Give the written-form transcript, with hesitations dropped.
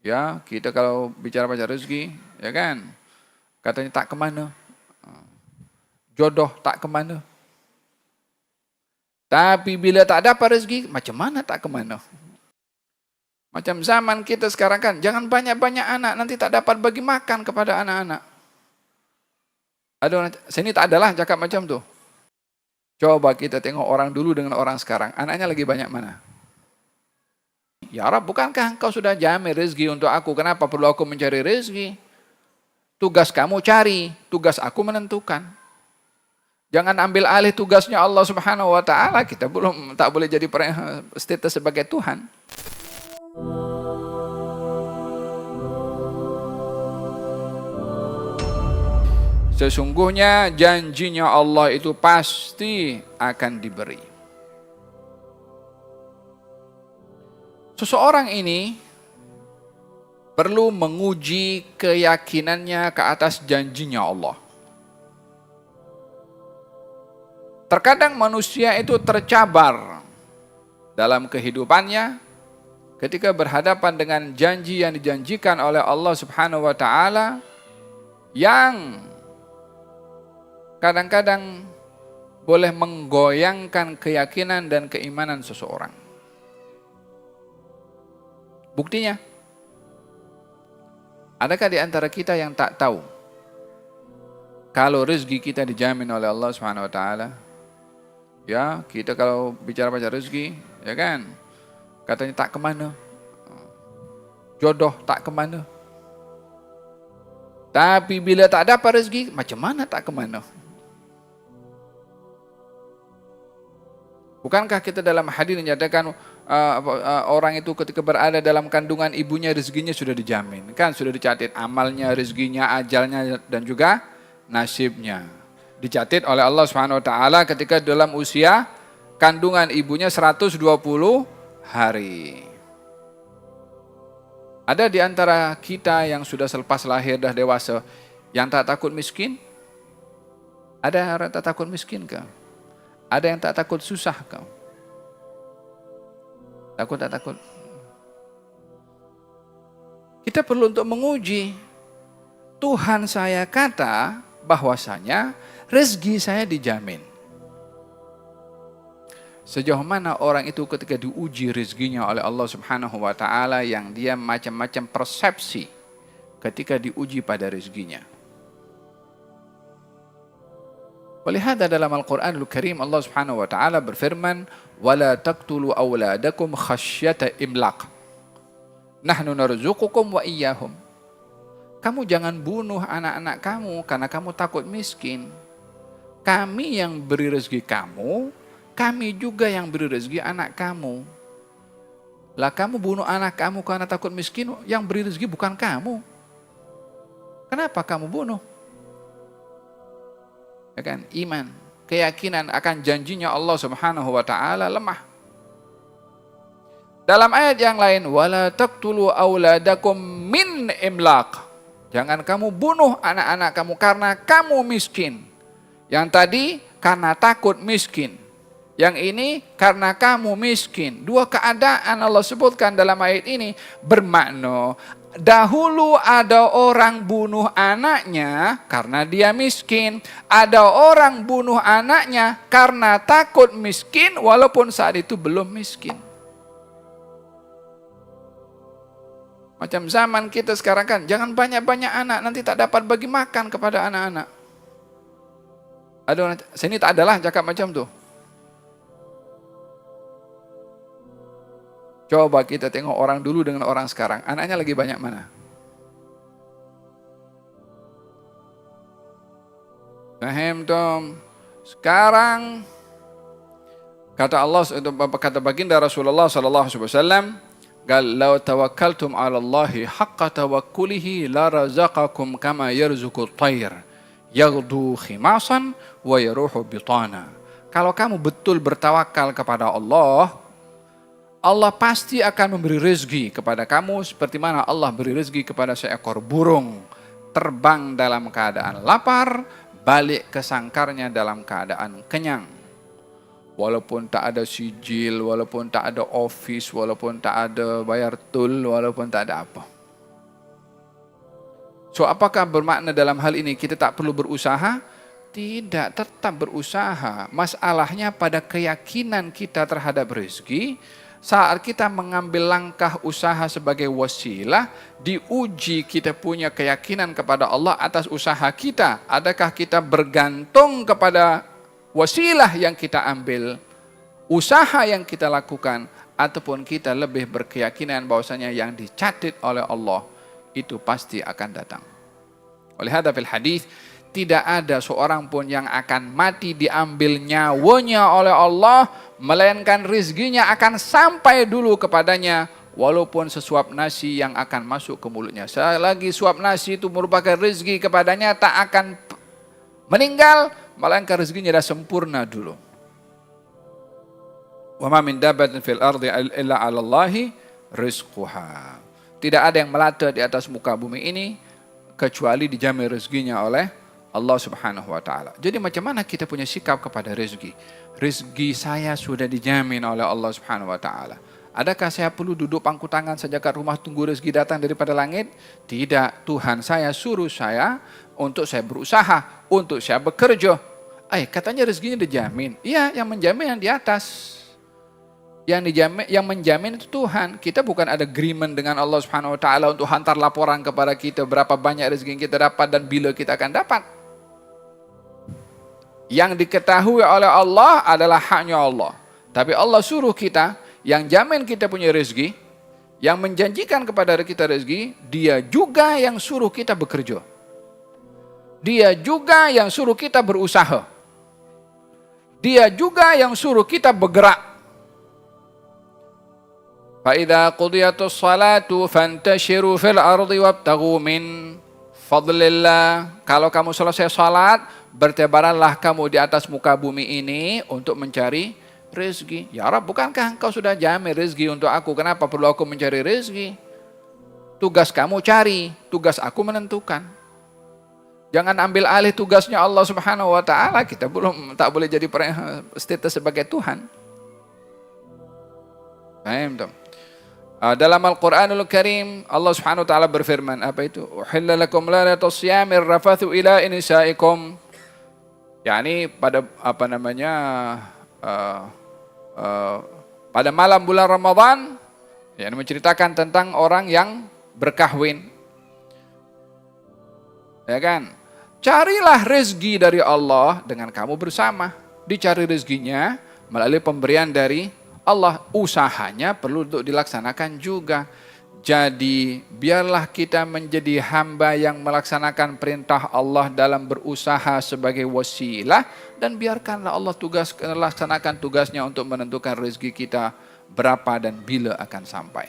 Ya, kita kalau bicara rezeki, ya kan, katanya tak kemana, jodoh tak kemana. Tapi bila tak dapat rezeki, macam mana tak kemana? Macam zaman kita sekarang kan, jangan banyak-banyak anak, nanti tak dapat bagi makan kepada anak-anak. Ada orang, sini tak adalah cakap macam tu. Coba kita tengok orang dulu dengan orang sekarang, anaknya lagi banyak mana? Ya Rab, bukankah engkau sudah jamin rezeki untuk aku, kenapa perlu aku mencari rezeki? Tugas kamu cari, tugas aku menentukan. Jangan ambil alih tugasnya Allah Subhanahu wa taala, kita tak boleh jadi status sebagai Tuhan. Sesungguhnya janjinya Allah itu pasti akan diberi. Seseorang ini perlu menguji keyakinannya ke atas janjinya Allah. Terkadang manusia itu tercabar dalam kehidupannya ketika berhadapan dengan janji yang dijanjikan oleh Allah Subhanahu wa taala yang kadang-kadang boleh menggoyangkan keyakinan dan keimanan seseorang. Buktinya, adakah di antara kita yang tak tahu kalau rezeki kita dijamin oleh Allah Subhanahu wa taala? Ya, kita kalau bicara rezeki, ya kan, katanya tak kemana, jodoh tak kemana. Tapi bila tak dapat rezeki, macam mana tak kemana? Bukankah kita dalam hadis menyatakan orang itu ketika berada dalam kandungan ibunya rezekinya sudah dijamin, kan sudah dicatat amalnya, rezekinya, ajalnya dan juga nasibnya. Dicatat oleh Allah Subhanahu wa taala ketika dalam usia kandungan ibunya 120 hari. Ada di antara kita yang sudah selepas lahir dah dewasa yang tak takut miskin? Ada orang tak takut miskin kah? Ada yang tak takut susah kau? Takut tak takut? Kita perlu untuk menguji. Tuhan saya kata bahwasanya rezeki saya dijamin. Sejauh mana orang itu ketika diuji rezekinya oleh Allah Subhanahu wa taala yang dia macam-macam persepsi ketika diuji pada rezekinya. Walihada dalam Al-Quranul Karim Allah Subhanahu wa taala berfirman, "Wala taqtulu auladakum khasyata imlaq. Nahnu narzuqukum wa iyyahum." Kamu jangan bunuh anak-anak kamu karena kamu takut miskin. Kami yang beri rezeki kamu, kami juga yang beri rezeki anak kamu. Lah kamu bunuh anak kamu karena takut miskin, yang beri rezeki bukan kamu. Kenapa kamu bunuh? Ya kan? Iman, keyakinan akan janjinya Allah Subhanahu wa taala lemah. Dalam ayat yang lain, wala taqtulu auladakum min imlaq. Jangan kamu bunuh anak-anak kamu karena kamu miskin. Yang tadi karena takut miskin. Yang ini karena kamu miskin. Dua keadaan Allah sebutkan dalam ayat ini bermakna dahulu ada orang bunuh anaknya karena dia miskin. Ada orang bunuh anaknya karena takut miskin walaupun saat itu belum miskin. Macam zaman kita sekarang kan, jangan banyak-banyak anak, nanti tak dapat bagi makan kepada anak-anak. Ada orang, sini tak adalah cakap macam tu. Coba kita tengok orang dulu dengan orang sekarang, anaknya lagi banyak mana? Faham Tom? Sekarang kata Allah, kata baginda Rasulullah sallallahu alaihi wasallam, "Qal law tawakkaltum 'ala Allahi haqqa tawakkulihi la razaqakum kama yarzuqut tayr yaghdu khimasan wa yaruhu bitana." Kalau kamu betul bertawakal kepada Allah, Allah pasti akan memberi rezeki kepada kamu seperti mana Allah beri rezeki kepada seekor burung terbang dalam keadaan lapar, balik ke sangkarnya dalam keadaan kenyang. Walaupun tak ada sijil, walaupun tak ada office, walaupun tak ada bayar tol, walaupun tak ada apa. So apakah bermakna dalam hal ini kita tak perlu berusaha? Tidak, tetap berusaha. Masalahnya pada keyakinan kita terhadap rezeki. Saat kita mengambil langkah usaha sebagai wasilah, diuji kita punya keyakinan kepada Allah atas usaha kita. Adakah kita bergantung kepada wasilah yang kita ambil, usaha yang kita lakukan, ataupun kita lebih berkeyakinan bahwasanya yang dicatat oleh Allah itu pasti akan datang. Oleh hadafil hadis, tidak ada seorang pun yang akan mati diambil nyawanya oleh Allah, melainkan rizkinya akan sampai dulu kepadanya, walaupun sesuap nasi yang akan masuk ke mulutnya. Selagi suap nasi itu merupakan rizki kepadanya, tak akan meninggal, melainkan rizkinya dah sempurna dulu. Wa ma min dabbatin fil ardi illa 'ala Allahi rizquha. Tidak ada yang melata di atas muka bumi ini kecuali dijamin rezekinya oleh Allah Subhanahu wa taala. Jadi macam mana kita punya sikap kepada rezeki? Rezeki saya sudah dijamin oleh Allah Subhanahu wa taala. Adakah saya perlu duduk pangku tangan saja kat rumah tunggu rezeki datang daripada langit? Tidak, Tuhan saya suruh saya untuk saya berusaha, untuk saya bekerja. Katanya rezekinya dijamin. Iya, yang menjamin yang di atas. Yang menjamin itu Tuhan. Kita bukan ada agreement dengan Allah Subhanahu wa taala untuk hantar laporan kepada kita berapa banyak rezeki yang kita dapat dan bila kita akan dapat. Yang diketahui oleh Allah adalah haknya Allah. Tapi Allah suruh kita, yang jamin kita punya rezeki, yang menjanjikan kepada kita rezeki, dia juga yang suruh kita bekerja. Dia juga yang suruh kita berusaha. Dia juga yang suruh kita bergerak. فَإِذَا قُضِيَتُ الصَّلَاةُ فَانْتَشِرُوا فِي الْأَرْضِ وَابْتَغُوا مِنْ فَضْلِ اللَّهِ. Kalau kamu selesai salat, bertebaranlah kamu di atas muka bumi ini untuk mencari rezeki. Ya Rabb, bukankah engkau sudah jamin rezeki untuk aku? Kenapa perlu aku mencari rezeki? Tugas kamu cari, tugas aku menentukan. Jangan ambil alih tugasnya Allah Subhanahu wa taala. Kita tak boleh jadi status sebagai Tuhan. Paham tak? Dalam Al-Quranul Karim Allah Subhanahu wa taala berfirman, apa itu? Uhilla lakum lailatus siyamir rafathu ila nisaikum. Yani pada pada malam bulan Ramadan, yang menceritakan tentang orang yang berkahwin. Ya kan? Carilah rezeki dari Allah dengan kamu bersama. Dicari rezekinya melalui pemberian dari Allah. Usahanya perlu untuk dilaksanakan juga. Jadi biarlah kita menjadi hamba yang melaksanakan perintah Allah dalam berusaha sebagai wasilah, dan biarkanlah Allah laksanakan tugasnya untuk menentukan rezeki kita berapa dan bila akan sampai.